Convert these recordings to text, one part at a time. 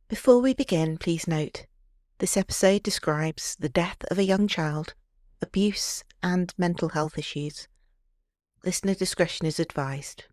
Before we begin, please note, this episode describes the death of a young child, abuse and mental health issues. Listener discretion is advised.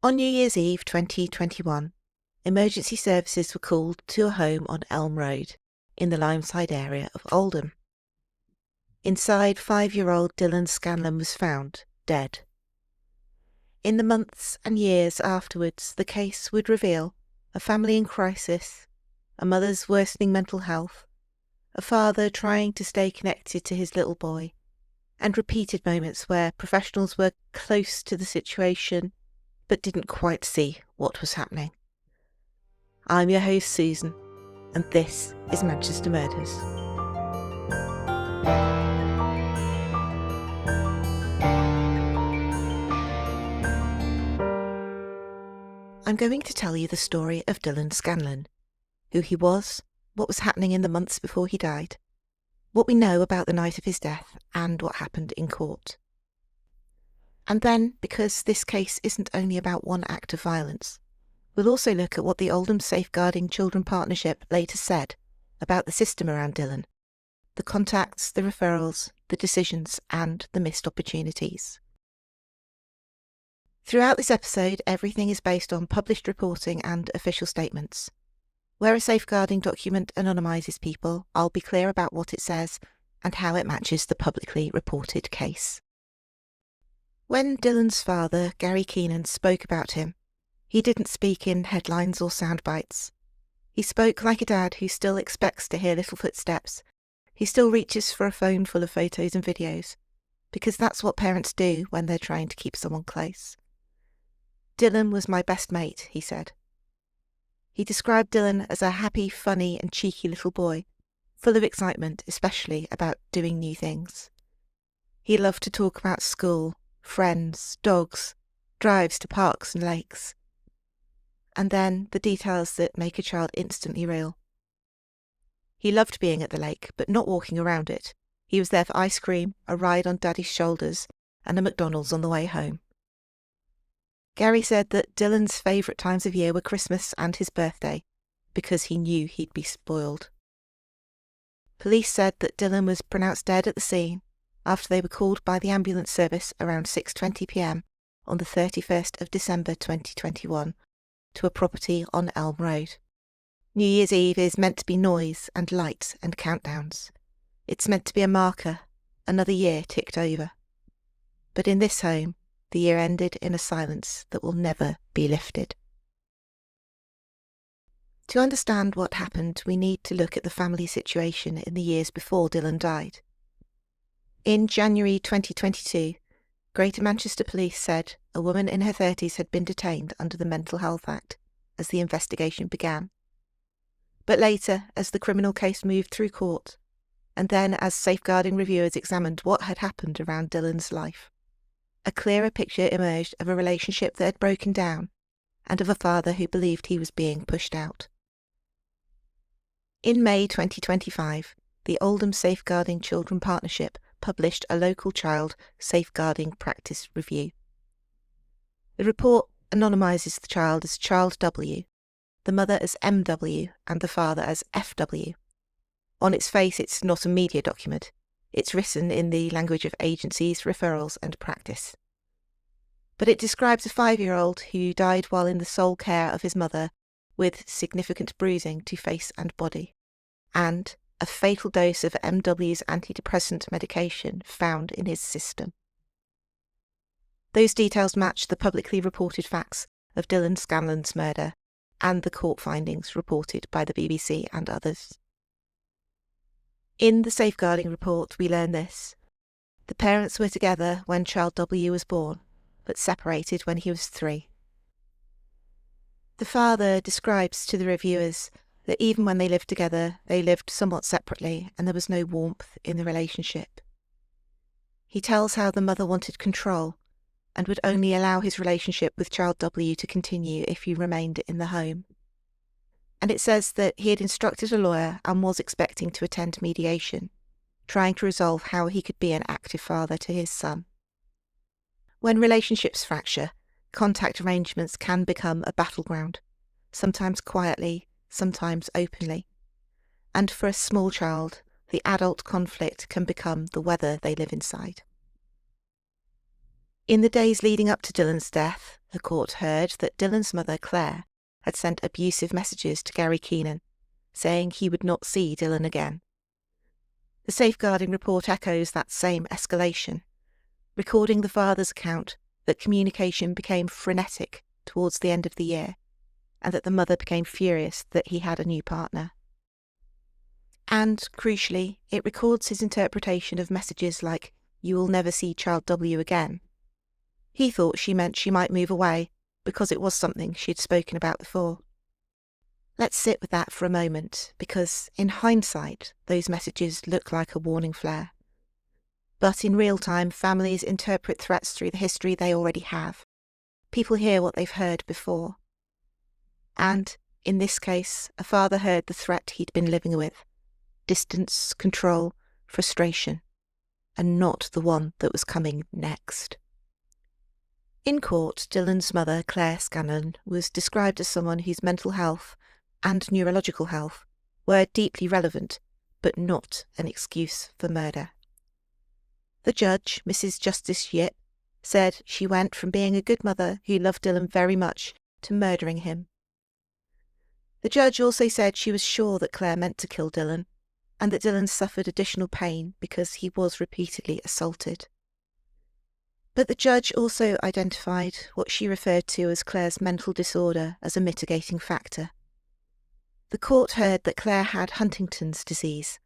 On New Year's Eve 2021, emergency services were called to a home on Elm Road in the Limeside area of Oldham. Inside, 5-year-old Dylan Scanlon was found dead. In the months and years afterwards, the case would reveal a family in crisis, a mother's worsening mental health, a father trying to stay connected to his little boy, and repeated moments where professionals were close to the situation but didn't quite see what was happening. I'm your host Susan, and this is Manchester Murders. I'm going to tell you the story of Dylan Scanlon, who he was, what was happening in the months before he died, what we know about the night of his death, and what happened in court. And then, because this case isn't only about one act of violence, we'll also look at what the Oldham Safeguarding Children Partnership later said about the system around Dylan, the contacts, the referrals, the decisions, and the missed opportunities. Throughout this episode, everything is based on published reporting and official statements. Where a safeguarding document anonymises people, I'll be clear about what it says and how it matches the publicly reported case. When Dylan's father, Gary Keenan, spoke about him, he didn't speak in headlines or sound bites. He spoke like a dad who still expects to hear little footsteps. He still reaches for a phone full of photos and videos, because that's what parents do when they're trying to keep someone close. Dylan was my best mate, he said. He described Dylan as a happy, funny and cheeky little boy, full of excitement, especially about doing new things. He loved to talk about school, friends, dogs, drives to parks and lakes. And then the details that make a child instantly real. He loved being at the lake, but not walking around it. He was there for ice cream, a ride on Daddy's shoulders, and a McDonald's on the way home. Gary said that Dylan's favourite times of year were Christmas and his birthday, because he knew he'd be spoiled. Police said that Dylan was pronounced dead at the scene after they were called by the ambulance service around 6:20 p.m. on the 31st of December 2021 to a property on Elm Road. New Year's Eve is meant to be noise and lights and countdowns. It's meant to be a marker, another year ticked over. But in this home, the year ended in a silence that will never be lifted. To understand what happened, we need to look at the family situation in the years before Dylan died. In January 2022, Greater Manchester Police said a woman in her 30s had been detained under the Mental Health Act as the investigation began. But later, as the criminal case moved through court, and then as safeguarding reviewers examined what had happened around Dylan's life, a clearer picture emerged of a relationship that had broken down and of a father who believed he was being pushed out. In May 2025, the Oldham Safeguarding Children Partnership published a local child safeguarding practice review. The report anonymises the child as Child W, the mother as MW and the father as FW. On its face, it's not a media document. It's written in the language of agencies, referrals and practice. But it describes a 5-year-old who died while in the sole care of his mother with significant bruising to face and body, and a fatal dose of MW's antidepressant medication found in his system. Those details match the publicly reported facts of Dylan Scanlon's murder and the court findings reported by the BBC and others. In the safeguarding report, we learn this. The parents were together when child W was born, but separated when he was 3. The father describes to the reviewers that even when they lived together, they lived somewhat separately and there was no warmth in the relationship. He tells how the mother wanted control and would only allow his relationship with child W to continue if he remained in the home. And it says that he had instructed a lawyer and was expecting to attend mediation, trying to resolve how he could be an active father to his son. When relationships fracture, contact arrangements can become a battleground, sometimes quietly, sometimes openly. And for a small child, the adult conflict can become the weather they live inside. In the days leading up to Dylan's death, the court heard that Dylan's mother, Claire, had sent abusive messages to Gary Keenan, saying he would not see Dylan again. The safeguarding report echoes that same escalation, recording the father's account that communication became frenetic towards the end of the year, and that the mother became furious that he had a new partner. And, crucially, it records his interpretation of messages like, "You will never see child W again." He thought she meant she might move away, because it was something she had spoken about before. Let's sit with that for a moment, because in hindsight, those messages look like a warning flare. But in real time, families interpret threats through the history they already have. People hear what they've heard before. And, in this case, a father heard the threat he'd been living with: distance, control, frustration, and not the one that was coming next. In court, Dylan's mother, Claire Scanlon, was described as someone whose mental health and neurological health were deeply relevant, but not an excuse for murder. The judge, Mrs. Justice Yip, said she went from being a good mother who loved Dylan very much to murdering him. The judge also said she was sure that Claire meant to kill Dylan, and that Dylan suffered additional pain because he was repeatedly assaulted. But the judge also identified what she referred to as Claire's mental disorder as a mitigating factor. The court heard that Claire had Huntington's disease,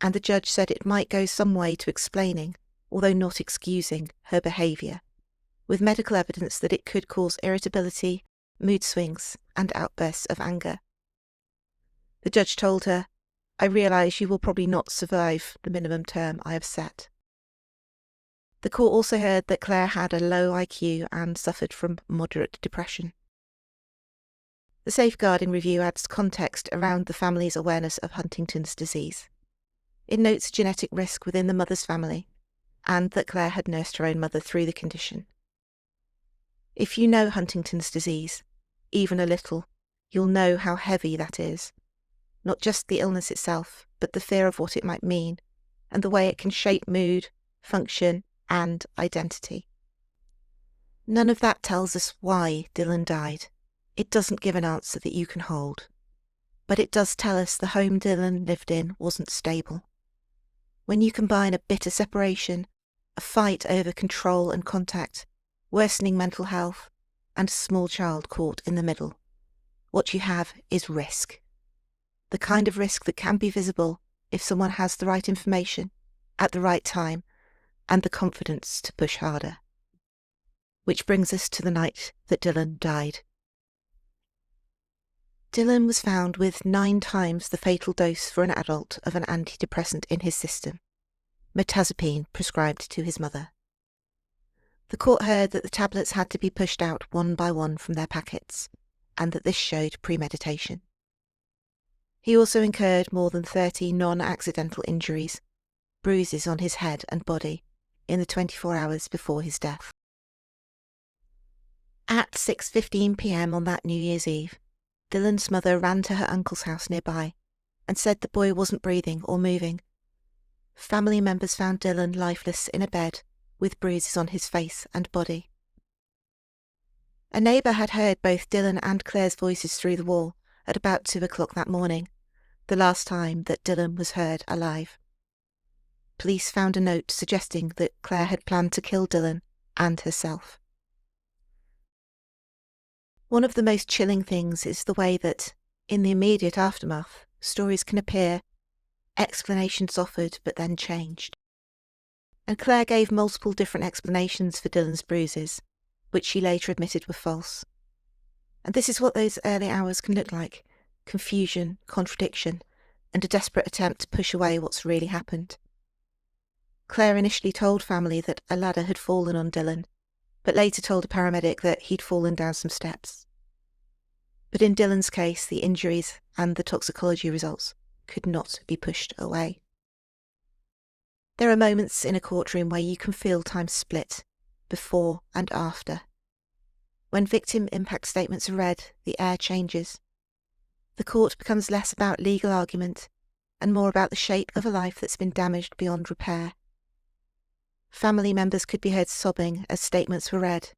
and the judge said it might go some way to explaining, although not excusing, her behaviour, with medical evidence that it could cause irritability, mood swings, and outbursts of anger. The judge told her, "I realise you will probably not survive the minimum term I have set." The court also heard that Claire had a low IQ and suffered from moderate depression. The safeguarding review adds context around the family's awareness of Huntington's disease. It notes genetic risk within the mother's family, and that Claire had nursed her own mother through the condition. If you know Huntington's disease, even a little, you'll know how heavy that is. Not just the illness itself, but the fear of what it might mean, and the way it can shape mood, function, and identity. None of that tells us why Dylan died. It doesn't give an answer that you can hold. But it does tell us the home Dylan lived in wasn't stable. When you combine a bitter separation, a fight over control and contact, worsening mental health, and a small child caught in the middle, what you have is risk. The kind of risk that can be visible if someone has the right information, at the right time, and the confidence to push harder. Which brings us to the night that Dylan died. Dylan was found with 9 times the fatal dose for an adult of an antidepressant in his system, mirtazapine prescribed to his mother. The court heard that the tablets had to be pushed out one by one from their packets, and that this showed premeditation. He also incurred more than 30 non-accidental injuries, bruises on his head and body, in the 24 hours before his death. At 6:15 p.m. on that New Year's Eve, Dylan's mother ran to her uncle's house nearby and said the boy wasn't breathing or moving. Family members found Dylan lifeless in a bed with bruises on his face and body. A neighbour had heard both Dylan and Claire's voices through the wall at about 2 o'clock that morning, the last time that Dylan was heard alive. Police found a note suggesting that Claire had planned to kill Dylan and herself. One of the most chilling things is the way that, in the immediate aftermath, stories can appear, explanations offered but then changed. And Claire gave multiple different explanations for Dylan's bruises, which she later admitted were false. And this is what those early hours can look like: confusion, contradiction, and a desperate attempt to push away what's really happened. Claire initially told family that a ladder had fallen on Dylan, but later told a paramedic that he'd fallen down some steps. But in Dylan's case, the injuries and the toxicology results could not be pushed away. There are moments in a courtroom where you can feel time split, before and after. When victim impact statements are read, the air changes, The court becomes less about legal argument and more about the shape of a life that's been damaged beyond repair. Family members could be heard sobbing as statements were read.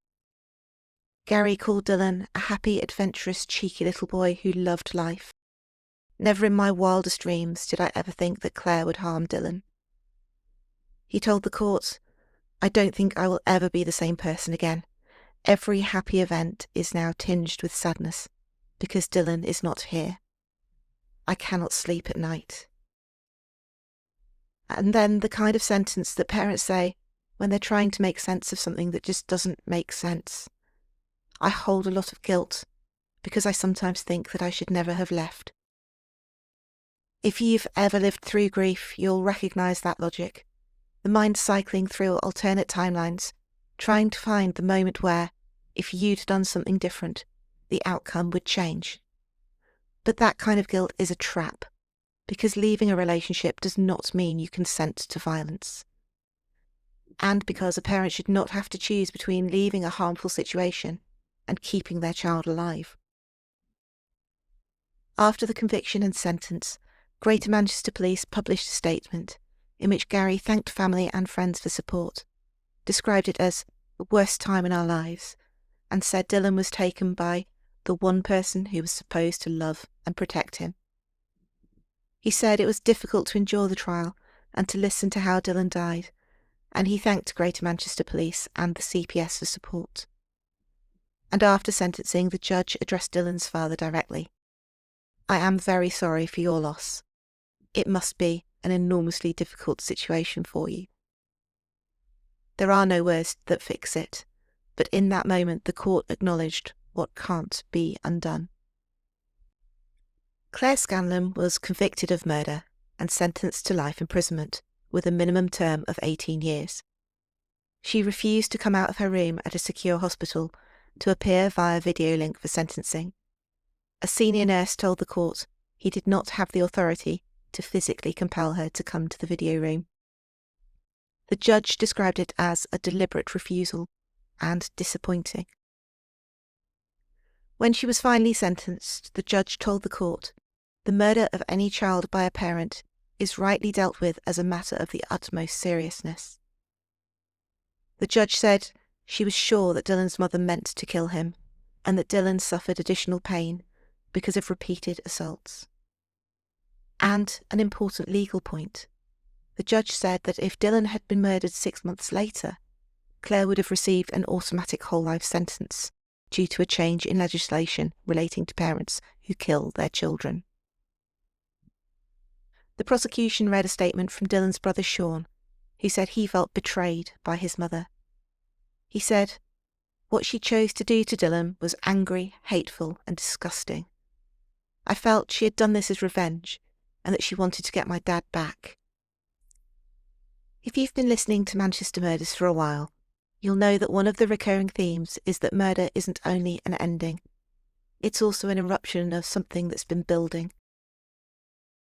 Gary called Dylan a happy, adventurous, cheeky little boy who loved life. Never in my wildest dreams did I ever think that Claire would harm Dylan. He told the court, "I don't think I will ever be the same person again. Every happy event is now tinged with sadness because Dylan is not here. I cannot sleep at night." And then the kind of sentence that parents say when they're trying to make sense of something that just doesn't make sense. "I hold a lot of guilt because I sometimes think that I should never have left." If you've ever lived through grief, you'll recognise that logic. The mind cycling through alternate timelines, trying to find the moment where, if you'd done something different, the outcome would change. But that kind of guilt is a trap, because leaving a relationship does not mean you consent to violence. And because a parent should not have to choose between leaving a harmful situation and keeping their child alive. After the conviction and sentence, Greater Manchester Police published a statement in which Gary thanked family and friends for support, described it as the worst time in our lives, and said Dylan was taken by the one person who was supposed to love and protect him. He said it was difficult to endure the trial and to listen to how Dylan died, and he thanked Greater Manchester Police and the CPS for support. And after sentencing, the judge addressed Dylan's father directly. "I am very sorry for your loss. It must be an enormously difficult situation for you." There are no words that fix it, but in that moment the court acknowledged what can't be undone. Claire Scanlon was convicted of murder and sentenced to life imprisonment with a minimum term of 18 years. She refused to come out of her room at a secure hospital to appear via video link for sentencing. A senior nurse told the court he did not have the authority to physically compel her to come to the video room. The judge described it as a deliberate refusal and disappointing. When she was finally sentenced, the judge told the court the murder of any child by a parent is rightly dealt with as a matter of the utmost seriousness. The judge said she was sure that Dylan's mother meant to kill him and that Dylan suffered additional pain because of repeated assaults. And an important legal point. The judge said that if Dylan had been murdered 6 months later, Claire would have received an automatic whole life sentence due to a change in legislation relating to parents who kill their children. The prosecution read a statement from Dylan's brother Sean, who said he felt betrayed by his mother. He said, "What she chose to do to Dylan was angry, hateful and disgusting. I felt she had done this as revenge and that she wanted to get my dad back." If you've been listening to Manchester Murders for a while, you'll know that one of the recurring themes is that murder isn't only an ending, it's also an eruption of something that's been building.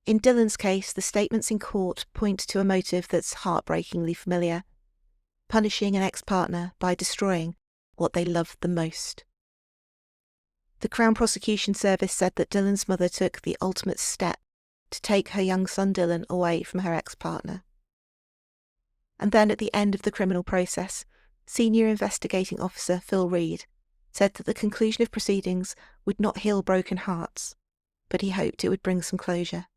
In Dylan's case, the statements in court point to a motive that's heartbreakingly familiar: punishing an ex-partner by destroying what they loved the most. The Crown Prosecution Service said that Dylan's mother took the ultimate step to take her young son Dylan away from her ex-partner. And then at the end of the criminal process, Senior Investigating Officer Phil Reed said that the conclusion of proceedings would not heal broken hearts, but he hoped it would bring some closure.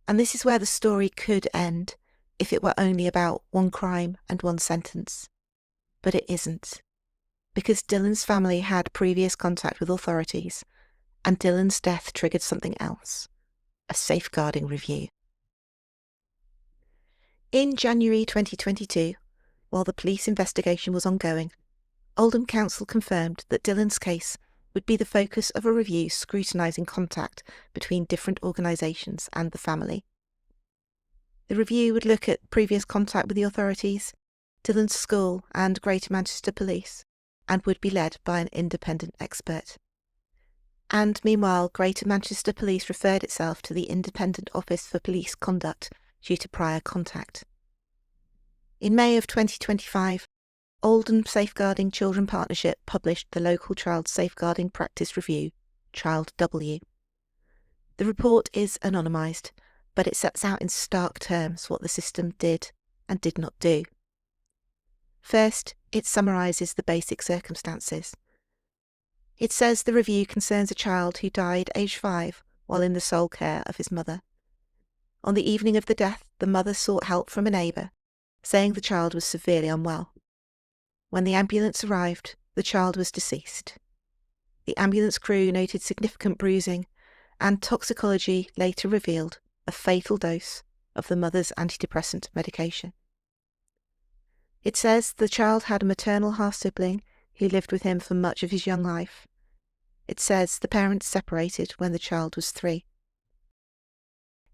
And this is where the story could end if it were only about one crime and one sentence. But it isn't, because Dylan's family had previous contact with authorities, and Dylan's death triggered something else: a safeguarding review. In January 2022, while the police investigation was ongoing, Oldham Council confirmed that Dylan's case would be the focus of a review scrutinising contact between different organisations and the family. The review would look at previous contact with the authorities, Dylan's school and Greater Manchester Police, and would be led by an independent expert. And meanwhile, Greater Manchester Police referred itself to the Independent Office for Police Conduct due to prior contact. In May of 2025, Oldham Safeguarding Children Partnership published the local Child Safeguarding Practice Review, Child W. The report is anonymised, but it sets out in stark terms what the system did and did not do. First, it summarises the basic circumstances. It says the review concerns a child who died aged 5 while in the sole care of his mother. On the evening of the death, the mother sought help from a neighbour, saying the child was severely unwell. When the ambulance arrived, the child was deceased. The ambulance crew noted significant bruising, and toxicology later revealed a fatal dose of the mother's antidepressant medication. It says the child had a maternal half-sibling who lived with him for much of his young life. It says the parents separated when the child was 3.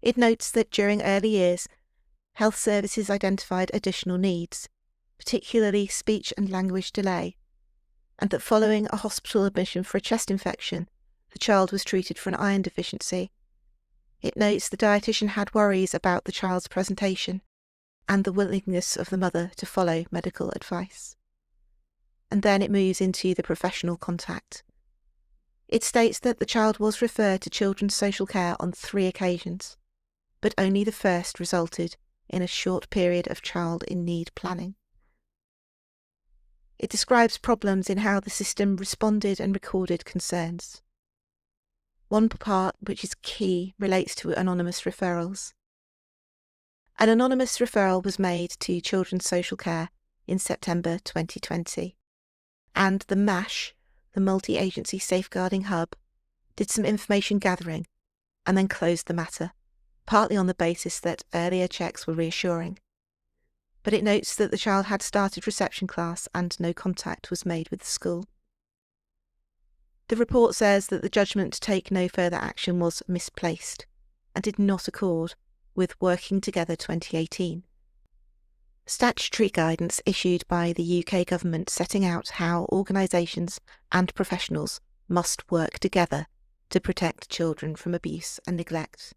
It notes that during early years, health services identified additional needs, particularly speech and language delay, and that following a hospital admission for a chest infection, the child was treated for an iron deficiency. It notes the dietitian had worries about the child's presentation and the willingness of the mother to follow medical advice. And then it moves into the professional contact. It states that the child was referred to children's social care on 3 occasions, but only the first resulted in a short period of child in need planning. It describes problems in how the system responded and recorded concerns. One part which is key relates to anonymous referrals. An anonymous referral was made to Children's Social Care in September 2020, and the MASH, the Multi-Agency Safeguarding Hub, did some information gathering and then closed the matter, partly on the basis that earlier checks were reassuring. But it notes that the child had started reception class and no contact was made with the school. The report says that the judgment to take no further action was misplaced and did not accord with Working Together 2018, statutory guidance issued by the UK government setting out how organisations and professionals must work together to protect children from abuse and neglect.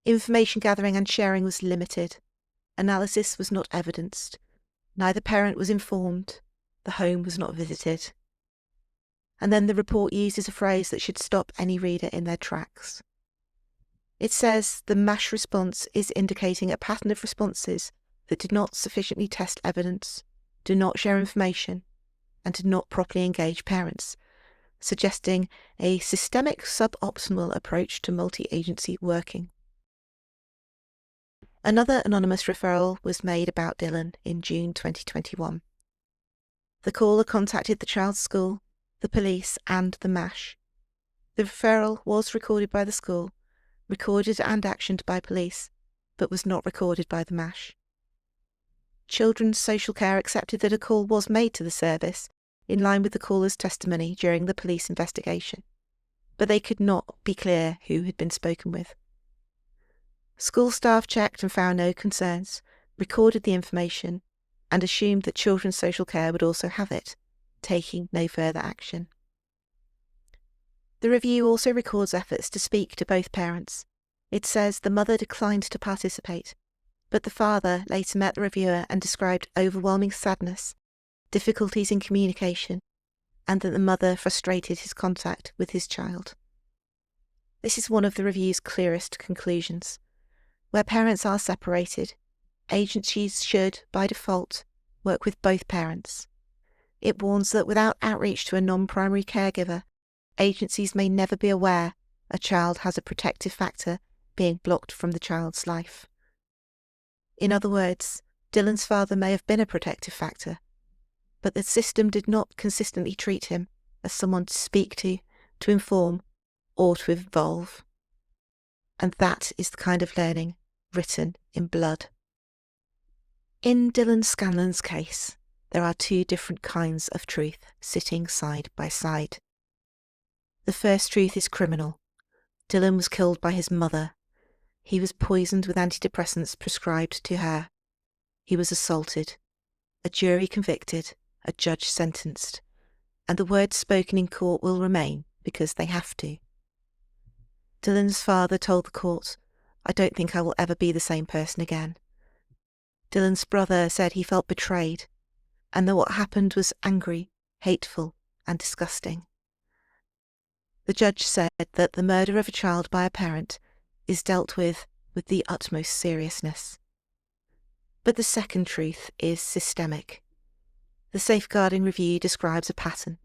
Information gathering and sharing was limited. Analysis was not evidenced. Neither parent was informed. The home was not visited. And then the report uses a phrase that should stop any reader in their tracks. It says the MASH response is indicating a pattern of responses that did not sufficiently test evidence, do not share information, and did not properly engage parents, suggesting a systemic suboptimal approach to multi-agency working. Another anonymous referral was made about Dylan in June 2021. The caller contacted the child's school, the police and the MASH. The referral was recorded by the school, recorded and actioned by police, but was not recorded by the MASH. Children's Social Care accepted that a call was made to the service, in line with the caller's testimony during the police investigation, but they could not be clear who had been spoken with. School staff checked and found no concerns, recorded the information, and assumed that Children's Social Care would also have it, taking no further action. The review also records efforts to speak to both parents. It says the mother declined to participate, but the father later met the reviewer and described overwhelming sadness, difficulties in communication, and that the mother frustrated his contact with his child. This is one of the review's clearest conclusions. Where parents are separated, agencies should, by default, work with both parents. It warns that without outreach to a non-primary caregiver, agencies may never be aware a child has a protective factor being blocked from the child's life. In other words, Dylan's father may have been a protective factor, but the system did not consistently treat him as someone to speak to inform, or to involve. And that is the kind of learning written in blood. In Dylan Scanlon's case, there are 2 different kinds of truth sitting side by side. The first truth is criminal. Dylan was killed by his mother. He was poisoned with antidepressants prescribed to her. He was assaulted. A jury convicted, a judge sentenced, and the words spoken in court will remain because they have to. Dylan's father told the court, "I don't think I will ever be the same person again." Dylan's brother said he felt betrayed, and that what happened was angry, hateful, and disgusting. The judge said that the murder of a child by a parent is dealt with the utmost seriousness. But the second truth is systemic. The safeguarding review describes a pattern: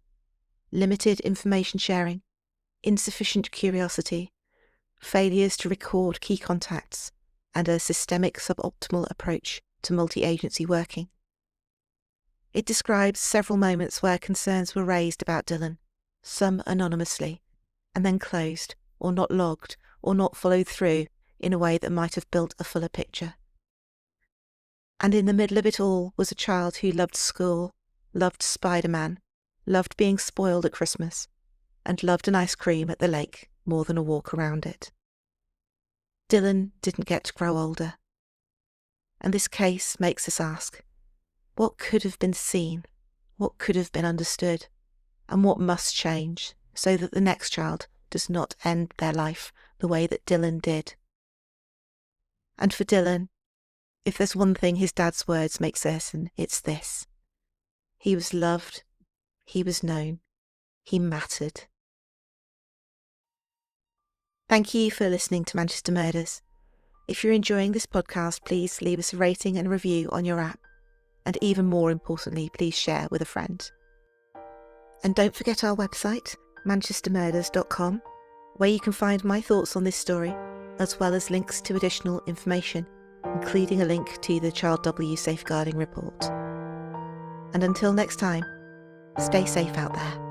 limited information sharing, insufficient curiosity, failures to record key contacts, and a systemic suboptimal approach to multi-agency working. It describes several moments where concerns were raised about Dylan, some anonymously, and then closed, or not logged, or not followed through in a way that might have built a fuller picture. And in the middle of it all was a child who loved school, loved Spider-Man, loved being spoiled at Christmas, and loved an ice cream at the lake more than a walk around it. Dylan didn't get to grow older. And this case makes us ask, what could have been seen, what could have been understood, and what must change so that the next child does not end their life the way that Dylan did? And for Dylan, if there's one thing his dad's words make certain, it's this: he was loved, he was known, he mattered. Thank you for listening to Manchester Murders. If you're enjoying this podcast, please leave us a rating and review on your app. And even more importantly, please share with a friend. And don't forget our website, manchestermurders.com, where you can find my thoughts on this story, as well as links to additional information, including a link to the Child W Safeguarding Report. And until next time, stay safe out there.